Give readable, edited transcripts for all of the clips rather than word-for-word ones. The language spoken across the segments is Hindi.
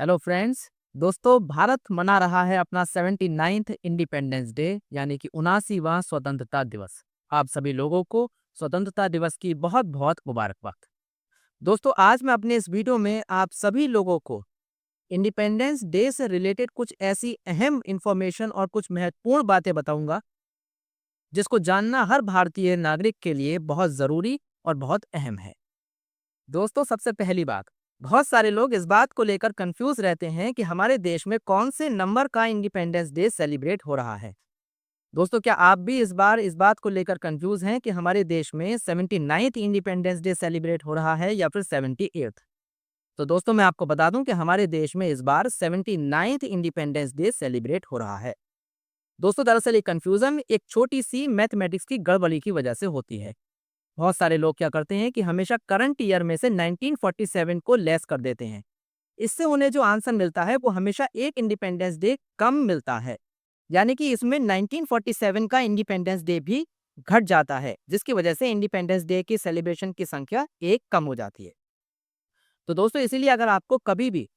Hello friends. दोस्तों, भारत मना रहा है अपना 79th इंडिपेंडेंस डे यानी कि 79वां स्वतंत्रता दिवस। आप सभी लोगों को स्वतंत्रता दिवस की बहुत बहुत मुबारकबाद। दोस्तों, आज मैं अपने इस वीडियो में आप सभी लोगों को इंडिपेंडेंस डे से रिलेटेड कुछ ऐसी अहम इंफॉर्मेशन और कुछ महत्वपूर्ण बातें बताऊंगा जिसको जानना हर भारतीय नागरिक के लिए बहुत ज़रूरी और बहुत अहम है। दोस्तों, सबसे पहली बात, बहुत सारे लोग इस बात को लेकर कंफ्यूज रहते हैं कि हमारे देश में कौन से नंबर का इंडिपेंडेंस डे सेलिब्रेट हो रहा है। दोस्तों, क्या आप भी इस बार इस बात को लेकर कंफ्यूज हैं कि हमारे देश में 79th इंडिपेंडेंस डे सेलिब्रेट हो रहा है या फिर 78th? तो दोस्तों, मैं आपको बता दूं कि हमारे देश में इस बार 79th इंडिपेंडेंस डे सेलिब्रेट हो रहा है। दोस्तों, दरअसल ये कंफ्यूजन एक छोटी सी मैथमेटिक्स की गड़बड़ी की वजह से होती है। बहुत सारे लोग क्या करते हैं कि हमेशा करंट ईयर में से 1947 को लेस कर देते हैं। इससे उन्हें जो आंसर मिलता है वो हमेशा एक इंडिपेंडेंस डे कम मिलता है। यानी कि इसमें 1947 का इंडिपेंडेंस डे भी घट जाता है, जिसकी वजह से इंडिपेंडेंस डे की सेलिब्रेशन की संख्या एक कम हो जाती है। तो दोस्तों, इसीलिए अगर आपको कभी भी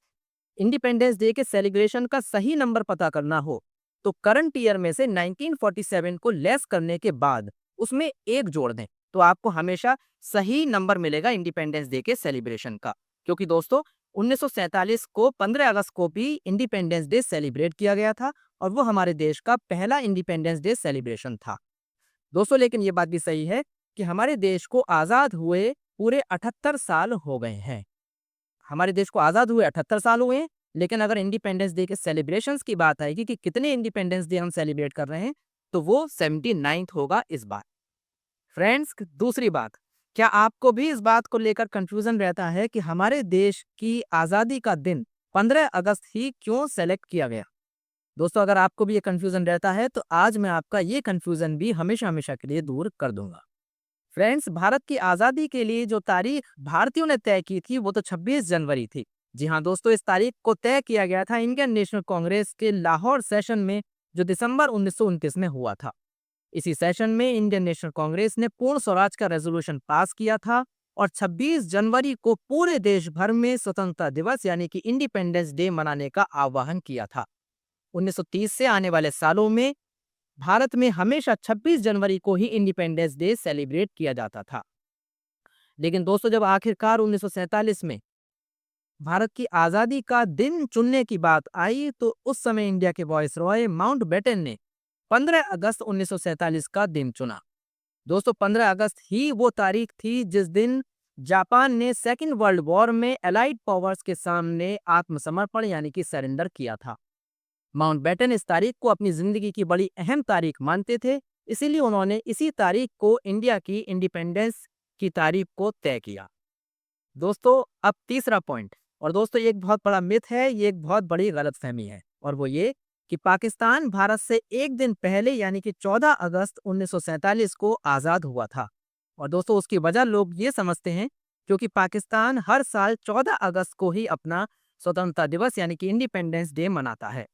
इंडिपेंडेंस डे के सेलिब्रेशन का सही नंबर पता करना हो तो करंट ईयर में से 1947 को लेस करने के बाद उसमें एक जोड़ दें, तो आपको हमेशा सही नंबर मिलेगा इंडिपेंडेंस डे के सेलिब्रेशन का। क्योंकि दोस्तों, 1947 को 15 अगस्त को भी इंडिपेंडेंस डे सेलिब्रेट किया गया था और वो हमारे देश का पहला इंडिपेंडेंस डे सेलिब्रेशन था। दोस्तों, लेकिन ये बात भी सही है कि हमारे देश को आज़ाद हुए पूरे 78 साल हो गए हैं। हमारे देश को आज़ाद हुए 78 साल हुए हैं, लेकिन अगर इंडिपेंडेंस डे के सेलिब्रेशंस की बात आएगी कि कितने इंडिपेंडेंस डे हम सेलिब्रेट कर रहे हैं, तो वो 79th होगा इस बार। फ्रेंड्स, दूसरी बात, क्या आपको भी इस बात को लेकर कंफ्यूजन रहता है कि हमारे देश की आज़ादी का दिन 15 अगस्त ही क्यों सेलेक्ट किया गया? दोस्तों, अगर आपको भी ये कंफ्यूजन रहता है तो आज मैं आपका ये कंफ्यूजन भी हमेशा हमेशा के लिए दूर कर दूंगा। फ्रेंड्स, भारत की आज़ादी के लिए जो तारीख भारतीयों ने तय की थी वो तो 26 जनवरी थी। जी हाँ दोस्तों, इस तारीख को तय किया गया था इंडियन नेशनल कांग्रेस के लाहौर सेशन में, जो दिसंबर 1929 में हुआ था। इसी सेशन में इंडियन नेशनल कांग्रेस ने पूर्ण स्वराज का रेजोल्यूशन पास किया था और 26 जनवरी को पूरे देश भर में स्वतंत्रता दिवस यानी कि इंडिपेंडेंस डे मनाने का आह्वान किया था। 1930 से आने वाले सालों में भारत में हमेशा 26 जनवरी को ही इंडिपेंडेंस डे सेलिब्रेट किया जाता था। लेकिन दोस्तों, जब आखिरकार 1947 में भारत की आज़ादी का दिन चुनने की बात आई तो उस समय इंडिया के वायसरॉय माउंटबेटन ने 15 अगस्त 1947 का दिन चुना। दोस्तों, 15 अगस्त ही वो तारीख थी जिस दिन जापान ने सेकेंड वर्ल्ड वॉर में एलाइड पावर्स के सामने आत्मसमर्पण यानी कि सरेंडर किया था। माउंटबेटन इस तारीख को अपनी जिंदगी की बड़ी अहम तारीख मानते थे, इसीलिए उन्होंने इसी तारीख को इंडिया की इंडिपेंडेंस की तारीख को तय किया। दोस्तों, अब तीसरा पॉइंट, और दोस्तों ये एक बहुत बड़ा मिथ है, ये एक बहुत बड़ी गलतफहमी है, और वो ये कि पाकिस्तान भारत से एक दिन पहले यानी कि 14 अगस्त 1947 को आज़ाद हुआ था। और दोस्तों, उसकी वजह लोग ये समझते हैं क्योंकि पाकिस्तान हर साल 14 अगस्त को ही अपना स्वतंत्रता दिवस यानी कि इंडिपेंडेंस डे मनाता है।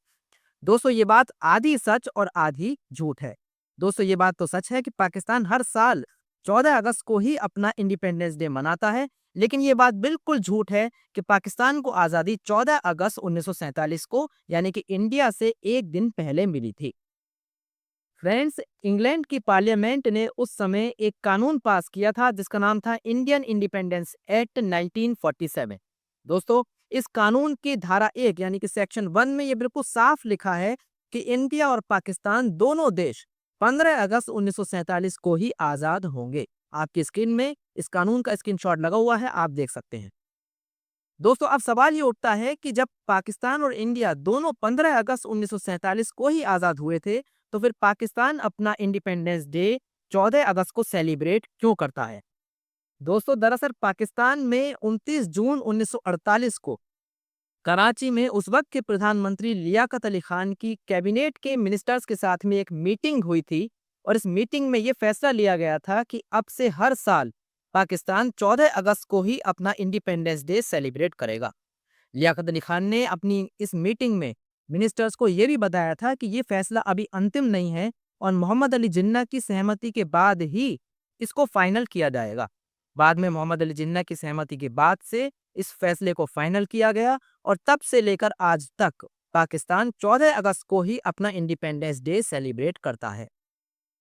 दोस्तों, ये बात आधी सच और आधी झूठ है। दोस्तों, ये बात तो सच है कि पाकिस्तान हर साल 14 अगस्त को ही अपना इंडिपेंडेंस डे मनाता है, लेकिन ये बात बिल्कुल झूठ है कि पाकिस्तान को आज़ादी 14 अगस्त 1947 को यानी कि इंडिया से एक दिन पहले मिली थी। फ्रेंड्स, इंग्लैंड की पार्लियामेंट ने उस समय एक कानून पास किया था जिसका नाम था इंडियन इंडिपेंडेंस एक्ट 1947। दोस्तों, इस कानून की धारा 1 यानी कि सेक्शन 1 में ये बिल्कुल साफ लिखा है कि इंडिया और पाकिस्तान दोनों देश 15 अगस्त 1947 को ही आज़ाद होंगे। आपकी स्क्रीन में इस कानून का स्क्रीनशॉट लगा हुआ है, आप देख सकते हैं। दोस्तों, अब सवाल ये उठता है कि जब पाकिस्तान और इंडिया दोनों 15 अगस्त 1947 को ही आज़ाद हुए थे, तो फिर पाकिस्तान अपना इंडिपेंडेंस डे 14 अगस्त को सेलिब्रेट क्यों करता है? दोस्तों, दरअसल पाकिस्तान में 29 जून 1948 को कराची में उस वक्त के प्रधानमंत्री लियाकत अली खान की कैबिनेट के मिनिस्टर्स के साथ में एक मीटिंग हुई थी और इस मीटिंग में ये फैसला लिया गया था कि अब से हर साल पाकिस्तान 14 अगस्त को ही अपना इंडिपेंडेंस डे सेलिब्रेट करेगा। लियाकत अली खान ने अपनी इस मीटिंग में मिनिस्टर्स को यह भी बताया था कि ये फैसला अभी अंतिम नहीं है और मोहम्मद अली जिन्ना की सहमति के बाद ही इसको फाइनल किया जाएगा। बाद में मोहम्मद अली जिन्ना की सहमति के बाद से इस फैसले को फाइनल किया गया और तब से लेकर आज तक पाकिस्तान 14 अगस्त को ही अपना इंडिपेंडेंस डे सेलिब्रेट करता है।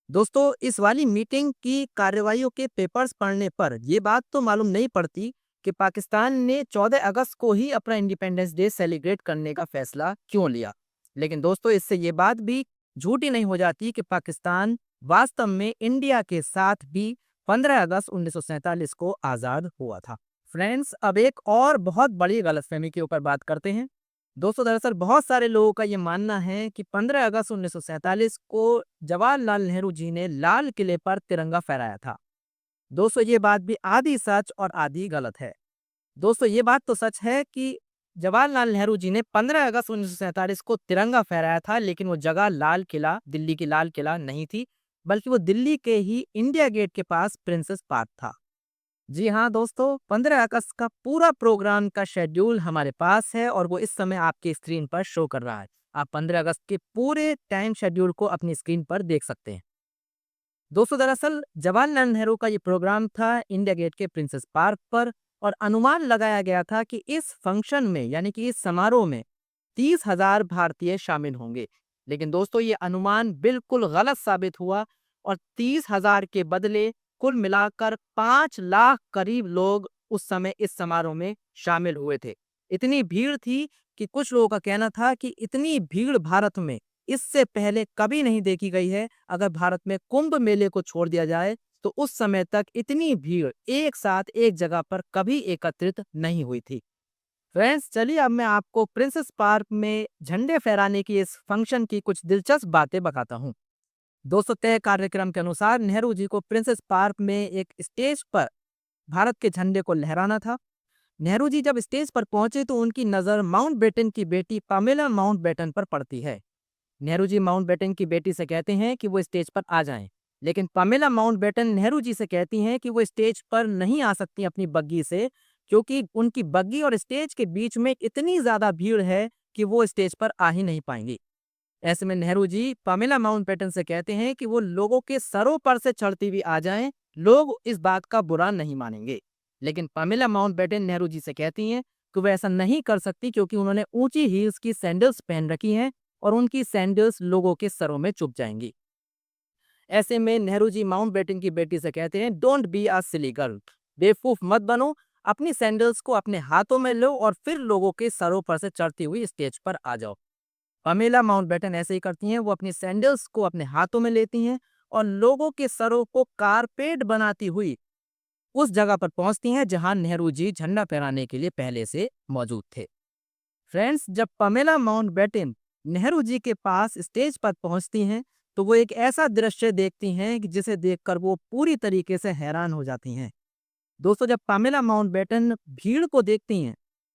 दोस्तों, इस वाली मीटिंग की कार्यवाहियों के पेपर्स पढ़ने पर यह बात तो मालूम नहीं पड़ती कि पाकिस्तान ने 14 अगस्त को ही अपना इंडिपेंडेंस डे सेलिब्रेट करने का फैसला क्यों लिया। लेकिन दोस्तों, इससे ये बात भी झूठी नहीं हो जाती कि पाकिस्तान वास्तव में इंडिया के साथ भी 15 अगस्त 1947 को आज़ाद हुआ था। फ्रेंड्स, अब एक और बहुत बड़ी गलतफहमी के ऊपर बात करते हैं। दोस्तों, दरअसल बहुत सारे लोगों का ये मानना है कि 15 अगस्त 1947 को जवाहरलाल नेहरू जी ने लाल किले पर तिरंगा फहराया था। दोस्तों, ये बात भी आधी सच और आधी गलत है। दोस्तों, ये बात तो सच है कि जवाहरलाल नेहरू जी ने 15 अगस्त 1947 को तिरंगा फहराया था, लेकिन वो जगह लाल किला, दिल्ली की लाल किला नहीं थी, बल्कि वो दिल्ली के ही इंडिया गेट के पास प्रिंसेस पार्क था। जी हाँ दोस्तों, 15 अगस्त का पूरा प्रोग्राम का शेड्यूल हमारे पास है और वो इस समय आपकी स्क्रीन पर शो कर रहा है। आप 15 अगस्त के पूरे टाइम शेड्यूल को अपनी स्क्रीन पर देख सकते हैं। दोस्तों, दरअसल जवाहरलाल नेहरू का ये प्रोग्राम था इंडिया गेट के प्रिंसेस पार्क पर और अनुमान लगाया गया था कि इस फंक्शन में यानी कि इस समारोह में 30,000 भारतीय शामिल होंगे। लेकिन दोस्तों, ये अनुमान बिल्कुल गलत साबित हुआ और 30,000 के बदले कुल मिलाकर 5 लाख करीब लोग उस समय इस समारोह में शामिल हुए थे। इतनी भीड़ थी कि कुछ लोगों का कहना था कि इतनी भीड़ भारत में इससे पहले कभी नहीं देखी गई है। अगर भारत में कुंभ मेले को छोड़ दिया जाए तो उस समय तक इतनी भीड़ एक साथ एक जगह पर कभी एकत्रित नहीं हुई थी। फ्रेंड्स, चलिए अब मैं आपको प्रिंसेस पार्क में झंडे फहराने की इस फंक्शन की कुछ दिलचस्प बातें बताता हूँ। दोस्तों, तय कार्यक्रम के अनुसार नेहरू जी को प्रिंसेस पार्क में एक स्टेज पर भारत के झंडे को लहराना था। नेहरू जी जब स्टेज पर पहुंचे तो उनकी नजर माउंटबेटन की बेटी पामेला माउंटबेटन पर पड़ती है। नेहरू जी माउंटबेटन की बेटी से कहते हैं कि वो स्टेज पर आ जाएं, लेकिन पामेला माउंटबेटन नेहरू जी से कहती हैं कि वो स्टेज पर नहीं आ सकती अपनी बग्गी से, क्योंकि उनकी बग्गी और स्टेज के बीच में इतनी ज्यादा भीड़ है कि वो स्टेज पर आ ही नहीं पाएंगी। ऐसे में नेहरू जी पामेला माउंटबेटन से कहते हैं कि वो लोगों के सरों पर से चढ़ती हुई आ जाएं, लोग इस बात का बुरा नहीं मानेंगे। लेकिन पामेला माउंटबेटन नेहरू जी से कहती हैं कि वह ऐसा नहीं कर सकती, क्योंकि उन्होंने ऊंची हील्स की सैंडल्स पहन रखी हैं और उनकी सैंडल्स लोगों के सरों में चुभ जाएंगी। ऐसे में नेहरू जी माउंटबेटन की बेटी से कहते हैं, don't be a silly girl, बेवकूफ मत बनो, अपनी सैंडल्स को अपने हाथों में लो और फिर लोगों के सरों पर से चढ़ती हुई स्टेज पर आ जाओ। पमेला माउंटबेटन ऐसे ही करती हैं, वो अपनी सैंडल्स को अपने हाथों में लेती हैं और लोगों के सरों को कारपेट बनाती हुई उस जगह पर पहुंचती हैं जहां नेहरू जी झंडा फहराने के लिए पहले से मौजूद थे। फ्रेंड्स, जब पमेला माउंटबेटन नेहरू जी के पास स्टेज पर पहुंचती हैं तो वो एक ऐसा दृश्य देखती हैं कि जिसे देखकर वो पूरी तरीके से हैरान हो जाती हैं। दोस्तों, जब पामेला माउंटबेटन भीड़ को देखती हैं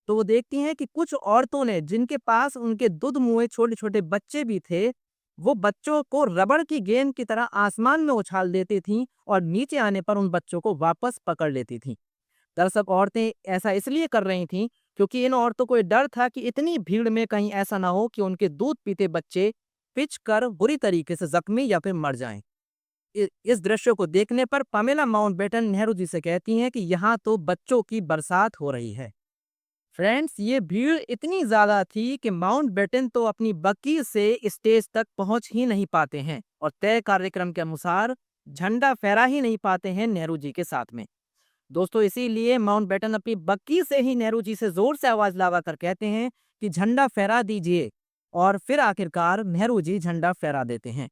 तो वो देखती हैं कि कुछ औरतों ने, जिनके पास उनके दूध मुँहे छोटे छोटे बच्चे भी थे, वो बच्चों को रबड़ की गेंद की तरह आसमान में उछाल देती थीं और नीचे आने पर उन बच्चों को वापस पकड़ लेती थीं। दरअसल औरतें ऐसा इसलिए कर रही थीं क्योंकि इन औरतों को ये डर था कि इतनी भीड़ में कहीं ऐसा ना हो कि उनके दूध पीते बच्चे पिच कर बुरी तरीके से जख्मी या फिर मर जाएं। इस दृश्य को देखने पर पामेला माउंटबेटन नेहरू जी से कहती हैं कि यहाँ तो बच्चों की बरसात हो रही है। फ्रेंड्स, ये भीड़ इतनी ज्यादा थी कि माउंटबेटन तो अपनी बग्गी से स्टेज तक पहुंच ही नहीं पाते हैं और तय कार्यक्रम के अनुसार झंडा फहरा ही नहीं पाते हैं नेहरू जी के साथ में। दोस्तों, इसीलिए माउंटबेटन अपनी बग्गी से ही नेहरू जी से जोर से आवाज लगाकर कहते हैं कि झंडा फहरा दीजिए और फिर आखिरकार नेहरू जी झंडा फहरा देते हैं।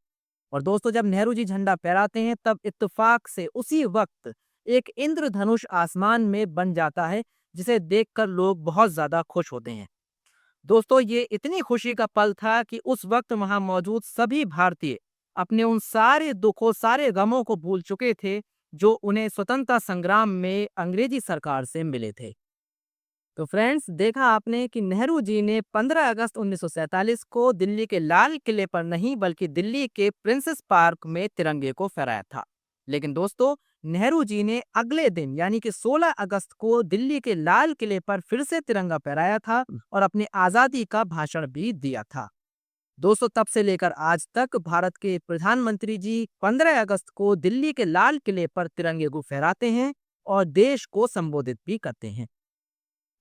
और दोस्तों, जब नेहरू जी झंडा फहराते हैं तब इत्तेफाक से उसी वक्त एक इंद्रधनुष आसमान में बन जाता है, जिसे देखकर लोग बहुत ज्यादा खुश होते हैं। दोस्तों, ये इतनी खुशी का पल था कि उस वक्त वहां मौजूद सभी भारतीय अपने उन सारे दुखों, सारे गमों को भूल चुके थे जो उन्हें स्वतंत्रता संग्राम में अंग्रेजी सरकार से मिले थे। तो फ्रेंड्स, देखा आपने कि नेहरू जी ने 15 अगस्त 1947 को दिल्ली के लाल किले पर नहीं बल्कि दिल्ली के प्रिंसेस पार्क में तिरंगे को फहराया था। लेकिन दोस्तों, नेहरू जी ने अगले दिन यानी कि 16 अगस्त को दिल्ली के लाल किले पर फिर से तिरंगा फहराया था और अपनी आजादी का भाषण भी दिया था। दोस्तों, तब से लेकर आज तक भारत के प्रधानमंत्री जी 15 अगस्त को दिल्ली के लाल किले पर तिरंगे को फहराते हैं और देश को संबोधित भी करते हैं।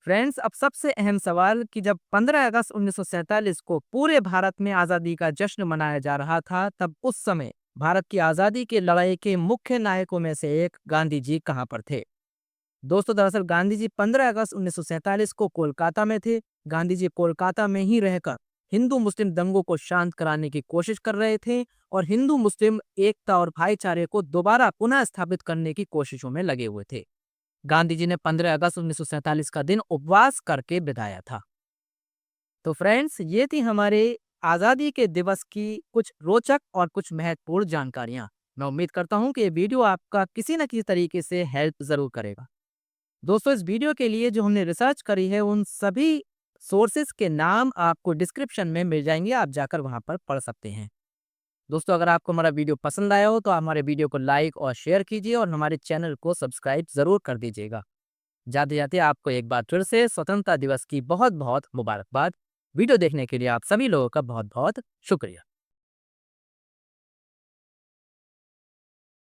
फ्रेंड्स, अब सबसे अहम सवाल कि जब 15 अगस्त 1947 को पूरे भारत में आज़ादी का जश्न मनाया जा रहा था, तब उस समय भारत की आज़ादी की लड़ाई के मुख्य नायकों में से एक गांधी जी कहाँ पर थे? दोस्तों, दरअसल गांधी जी 15 अगस्त 1947 को कोलकाता में थे। गांधी जी कोलकाता में ही रहकर हिंदू मुस्लिम दंगों को शांत कराने की कोशिश कर रहे थे और हिंदू मुस्लिम एकता और भाईचारे को दोबारा पुनः स्थापित करने की कोशिशों में लगे हुए थे। गांधी जी ने 15 अगस्त 1947 का दिन उपवास करके बिताया था। तो फ्रेंड्स, ये थी हमारे आज़ादी के दिवस की कुछ रोचक और कुछ महत्वपूर्ण जानकारियां। मैं उम्मीद करता हूं कि ये वीडियो आपका किसी न किसी तरीके से हेल्प जरूर करेगा। दोस्तों, इस वीडियो के लिए जो हमने रिसर्च करी है उन सभी सोर्सेज के नाम आपको डिस्क्रिप्शन में मिल जाएंगे, आप जाकर वहां पर पढ़ सकते हैं। दोस्तों, अगर आपको हमारा वीडियो पसंद आया हो तो हमारे वीडियो को लाइक और शेयर कीजिए और हमारे चैनल को सब्सक्राइब जरूर कर दीजिएगा। जाते जाते आपको एक बार फिर से स्वतंत्रता दिवस की बहुत बहुत मुबारकबाद। वीडियो देखने के लिए आप सभी लोगों का बहुत बहुत शुक्रिया।